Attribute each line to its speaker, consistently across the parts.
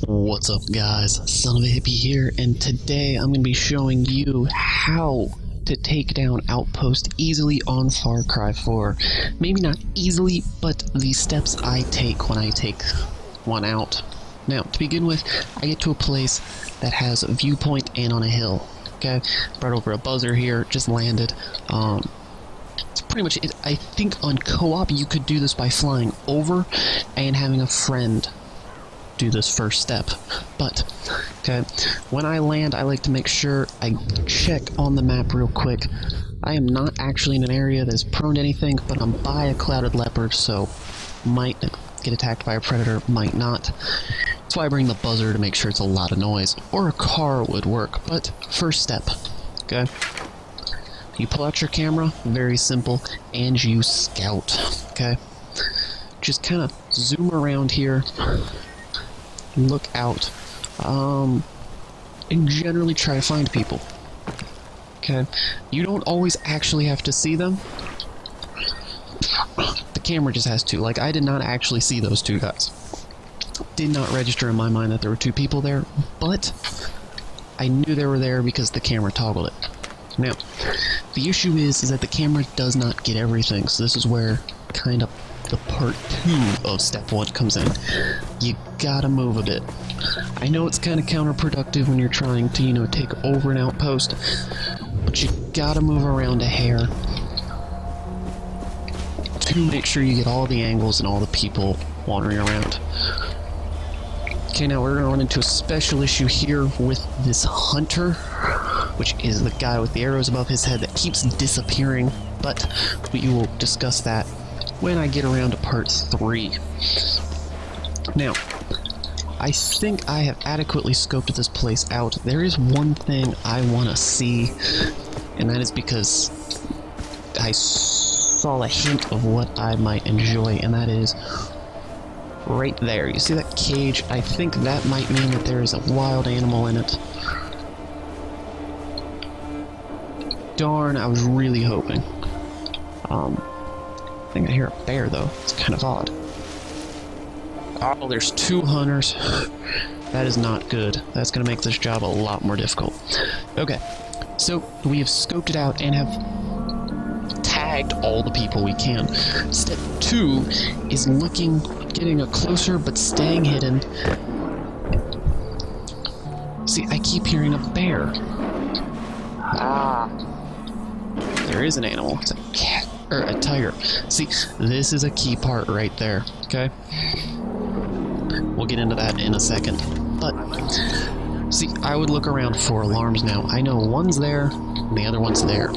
Speaker 1: What's up guys, Son of a Hippie here, and today I'm going to be showing you how to take down Outpost easily on Far Cry 4. Maybe not easily, but the steps I take when I take one out. Now, to begin with, I get to a place that has a viewpoint and on a hill. Okay, brought over a buzzer here, just landed. It's pretty much it. I think on co-op you could do this by flying over and having a friend do this first step, but okay, when I land I like to make sure I check on the map real quick. I am not actually in an area that's prone to anything, but I'm by a clouded leopard, so might get attacked by a predator, might not. That's why I bring the buzzer, to make sure it's a lot of noise, or a car would work. But first step, okay, you pull out your camera, very simple, and you scout. Okay, just kind of zoom around here, look out, and generally try to find people. Okay, you don't always actually have to see them. The camera just has to. Like, I did not actually see those two guys. Did not register in my mind that there were two people there, but I knew they were there because the camera toggled it. Now, the issue is that the camera does not get everything, so this is where kind of the part 2 of step 1 comes in. You gotta move a bit. I know it's kind of counterproductive when you're trying to, take over an outpost, but you gotta move around a hair to make sure you get all the angles and all the people wandering around. Okay, now we're gonna run into a special issue here with this hunter, which is the guy with the arrows above his head that keeps disappearing, but we will discuss that when I get around to part 3. Now, I think I have adequately scoped this place out. There is one thing I want to see, and that is because I saw a hint of what I might enjoy, and that is right there. You see that cage? I think that might mean that there is a wild animal in it. Darn, I was really hoping. I think I hear a bear, though. It's kind of odd. Oh, there's 2 hunters. That is not good. That's going to make this job a lot more difficult. Okay, so we have scoped it out and have tagged all the people we can. Step 2 is getting a closer but staying hidden. See, I keep hearing a bear. Ah. There is an animal. It's a cat. Or a tiger. See, this is a key part right there, okay? We'll get into that in a second. But, see, I would look around for alarms now. I know one's there, and the other one's there.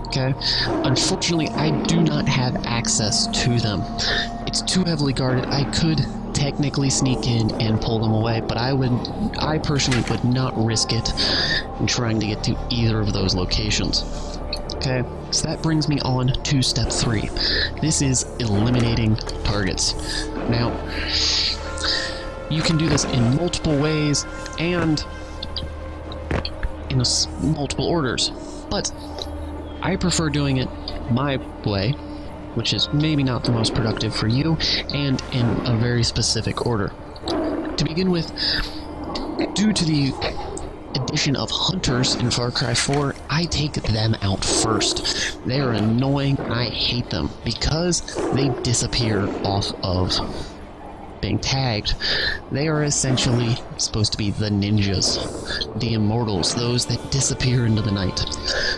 Speaker 1: Okay? Unfortunately, I do not have access to them. It's too heavily guarded. I could technically sneak in and pull them away, but I personally would not risk it in trying to get to either of those locations. Okay, so that brings me on to step 3. This is eliminating targets. Now, you can do this in multiple ways and in multiple orders, but I prefer doing it my way, which is maybe not the most productive for you, and in a very specific order. To begin with, due to the addition of hunters in Far Cry 4, I take them out first. They are annoying. I hate them because they disappear off of being tagged. They are essentially supposed to be the ninjas, the immortals, those that disappear into the night.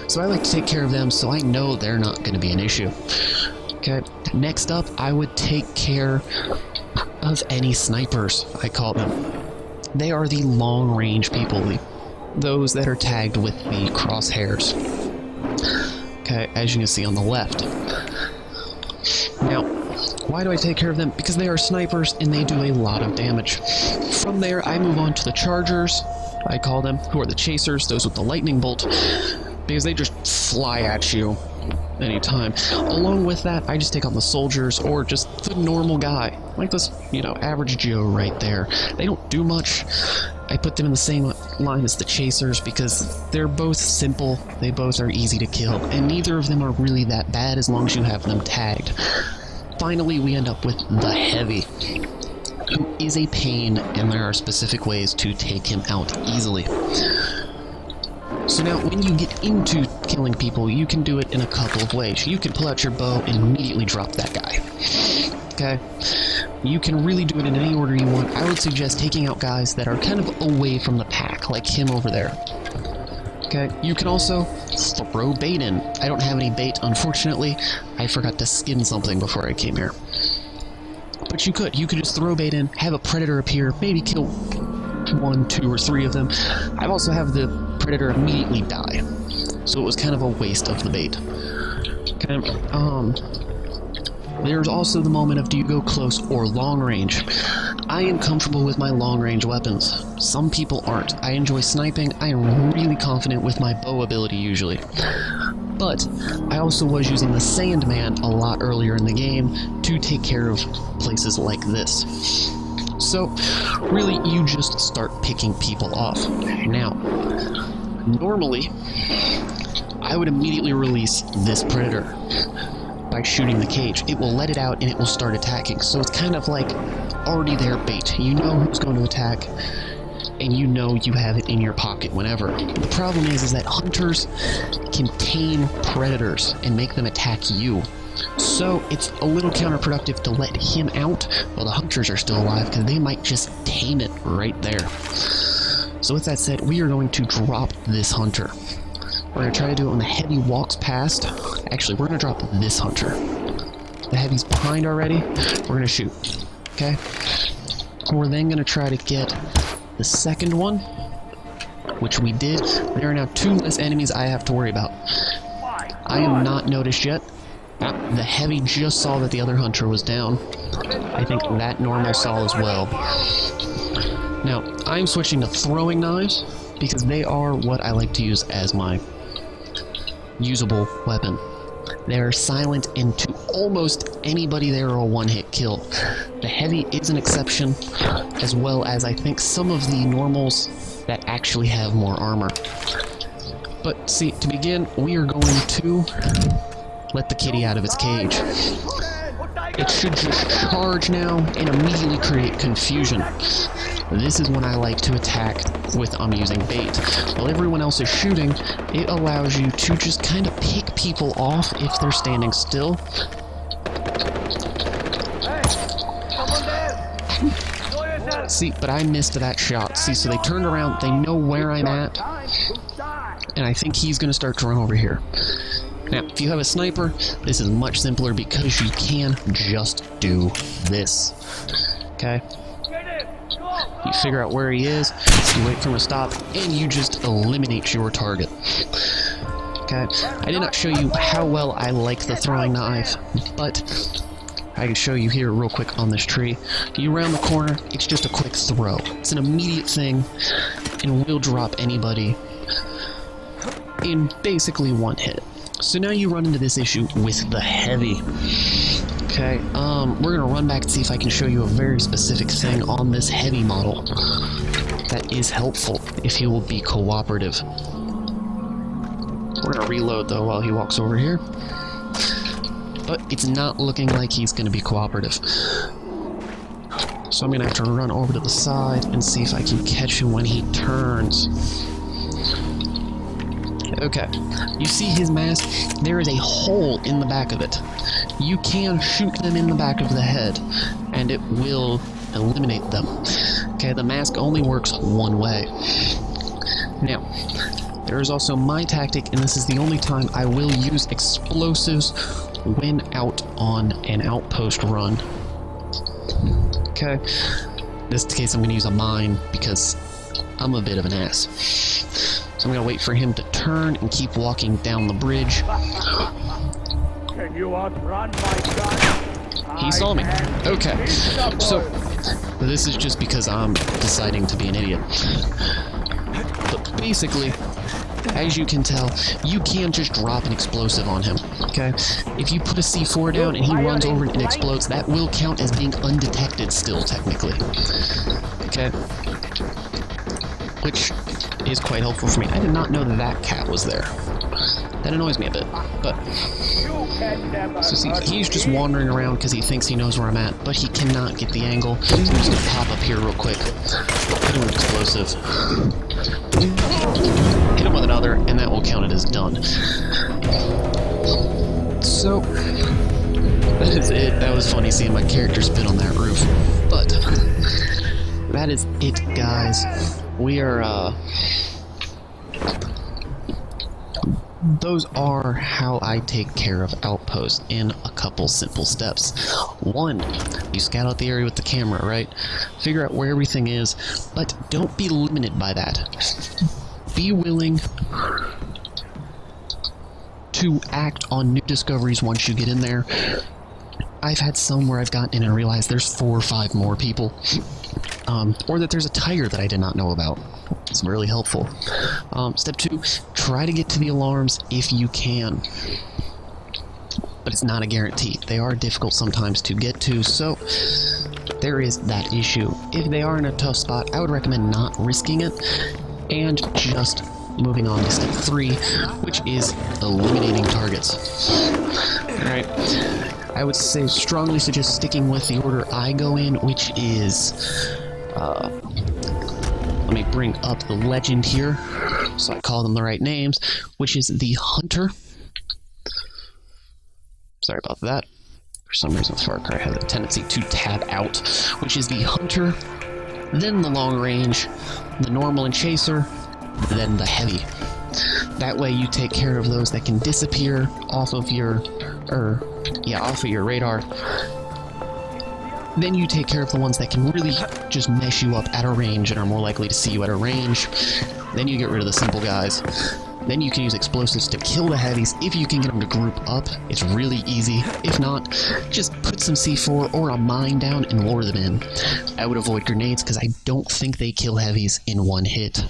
Speaker 1: So I like to take care of them, so I know they're not going to be an issue. Okay, next up, I would take care of any snipers, I call them. They are the long-range people, those that are tagged with the crosshairs. Okay, as you can see on the left. Now, why do I take care of them? Because they are snipers and they do a lot of damage. From there, I move on to the chargers, I call them, who are the chasers, those with the lightning bolt, because they just fly at you anytime. Along with that, I just take on the soldiers, or just the normal guy, like this, average Joe right there. They don't do much. I put them in the same line as the chasers because they're both simple, they both are easy to kill, and neither of them are really that bad as long as you have them tagged. Finally, we end up with the heavy. who is a pain, and there are specific ways to take him out easily. So now, when you get into killing people, you can do it in a couple of ways. You can pull out your bow and immediately drop that guy. Okay? You can really do it in any order you want. I would suggest taking out guys that are kind of away from the pack, like him over there. Okay? You can also throw bait in. I don't have any bait, unfortunately. I forgot to skin something before I came here. But you could just throw bait in, have a predator appear, maybe kill 1, 2, or 3 of them. I've also have the predator immediately die, so it was kind of a waste of the bait. There's also the moment of do you go close or long range. I am comfortable with my long range weapons. Some people aren't. I enjoy sniping. I am really confident with my bow ability usually. But I also was using the Sandman a lot earlier in the game to take care of places like this. So, really, you just start picking people off. Now, normally, I would immediately release this predator by shooting the cage. It will let it out and it will start attacking. So it's kind of like already there bait. You know who's going to attack, and you know you have it in your pocket whenever. The problem is that hunters can tame predators and make them attack you. So it's a little counterproductive to let him out while the hunters are still alive, because they might just tame it right there. So with that said, we are going to drop this hunter. We're going to try to do it when the heavy walks past. Actually, we're going to drop this hunter. The heavy's behind already. We're going to shoot. Okay? We're then going to try to get the second one, which we did. There are now 2 less enemies I have to worry about. I am not noticed yet. The heavy just saw that the other hunter was down. I think that normal saw as well. Now, I'm switching to throwing knives because they are what I like to use as my usable weapon. They are silent, and to almost anybody they are a one-hit kill. The heavy is an exception, as well as I think some of the normals that actually have more armor. But see, to begin, we are going to let the kitty out of its cage. It should just charge now and immediately create confusion. This is when I like to attack with I'm using bait. While everyone else is shooting, it allows you to just kind of pick people off if they're standing still. See, but I missed that shot. See, so they turned around, they know where I'm at, and I think he's going to start to run over here. Now, if you have a sniper, this is much simpler because you can just do this. Okay? You figure out where he is, you wait for him to stop, and you just eliminate your target. Okay? I did not show you how well I like the throwing knife, but I can show you here real quick on this tree. You round the corner, it's just a quick throw. It's an immediate thing, and will drop anybody in basically one hit. So now you run into this issue with the heavy. Okay, we're gonna run back and see if I can show you a very specific thing on this heavy model that is helpful if he will be cooperative. We're gonna reload though while he walks over here. But it's not looking like he's gonna be cooperative. So I'm gonna have to run over to the side and see if I can catch him when he turns. Okay, you see his mask? There is a hole in the back of it. You can shoot them in the back of the head, and it will eliminate them. Okay, the mask only works one way. Now, there is also my tactic, and this is the only time I will use explosives when out on an outpost run. Okay, in this case I'm going to use a mine because I'm a bit of an ass. So I'm going to wait for him to turn and keep walking down the bridge.
Speaker 2: Can you outrun my gun?
Speaker 1: He saw me. Okay. So, this is just because I'm deciding to be an idiot. But basically, as you can tell, you can just drop an explosive on him. Okay? If you put a C4 down and he runs over and explodes, that will count as being undetected still, technically. Okay? Which is quite helpful for me. I did not know that cat was there. That annoys me a bit, but
Speaker 2: can never
Speaker 1: So see,
Speaker 2: hurt
Speaker 1: he's just
Speaker 2: me.
Speaker 1: wandering around because he thinks he knows where I'm at, but he cannot get the angle. So I'm just gonna pop up here real quick. Hit him with explosive. Hit him with another, and that will count it as done. So, that is it. That was funny seeing my character spin on that roof. But, that is it, guys. We are, those are how I take care of Outposts in a couple simple steps. One, you scout out the area with the camera, right? Figure out where everything is, but don't be limited by that. Be willing to act on new discoveries once you get in there. I've had some where I've gotten in and realized there's 4 or 5 more people. Or that there's a tiger that I did not know about. It's really helpful. Step 2, try to get to the alarms if you can. But it's not a guarantee. They are difficult sometimes to get to, so there is that issue. If they are in a tough spot, I would recommend not risking it, and just moving on to step 3, which is eliminating targets. Alright. I would say strongly suggest sticking with the order I go in, which is, let me bring up the legend here, so I call them the right names, which is the Hunter. Sorry about that. For some reason, Far Cry has a tendency to tab out, which is the Hunter, then the Long Range, the Normal and Chaser, then the Heavy. That way you take care of those that can disappear off of your, off of your radar. Then you take care of the ones that can really just mess you up at a range and are more likely to see you at a range. Then you get rid of the simple guys. Then you can use explosives to kill the heavies. If you can get them to group up, it's really easy. If not, just put some C4 or a mine down and lure them in. I would avoid grenades because I don't think they kill heavies in one hit.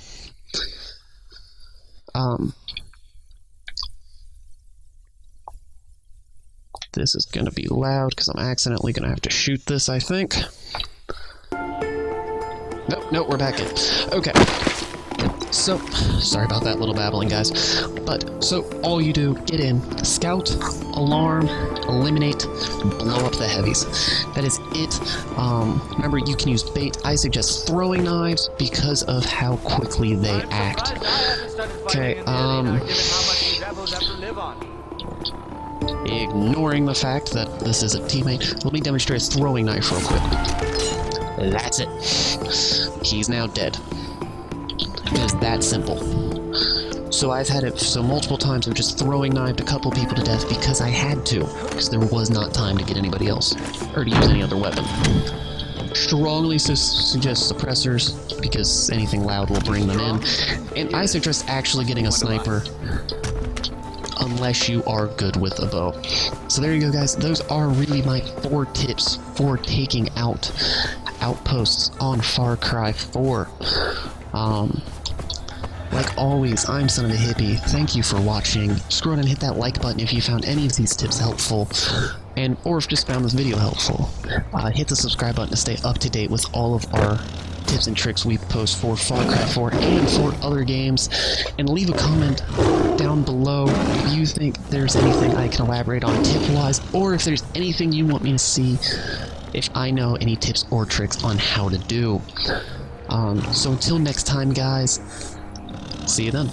Speaker 1: This is going to be loud because I'm accidentally going to have to shoot this, I think. Nope, we're back in. Okay. So, sorry about that little babbling, guys. But, so, all you do, get in, scout, alarm, eliminate, blow up the heavies. That is it. Remember, you can use bait. I suggest throwing knives because of how quickly they act. Okay, ignoring the fact that this is a teammate, let me demonstrate a throwing knife real quick. That's it. He's now dead. It is that simple. So I've had it so multiple times of just throwing knifed a couple people to death because I had to, because there was not time to get anybody else, or to use any other weapon. Strongly suggest suppressors, because anything loud will bring them in, and I suggest actually getting a sniper, unless you are good with a bow. So there you go, guys. Those are really my 4 tips for taking out outposts on Far Cry 4. Like always, I'm Son of a Hippie. Thank you for watching. Scroll down and hit that like button if you found any of these tips helpful, or if just found this video helpful. Hit the subscribe button to stay up to date with all of our tips and tricks we post for Far Cry 4 and for other games, and leave a comment down below if you think there's anything I can elaborate on tip-wise, or if there's anything you want me to see, if I know any tips or tricks on how to do. So until next time, guys, see you then.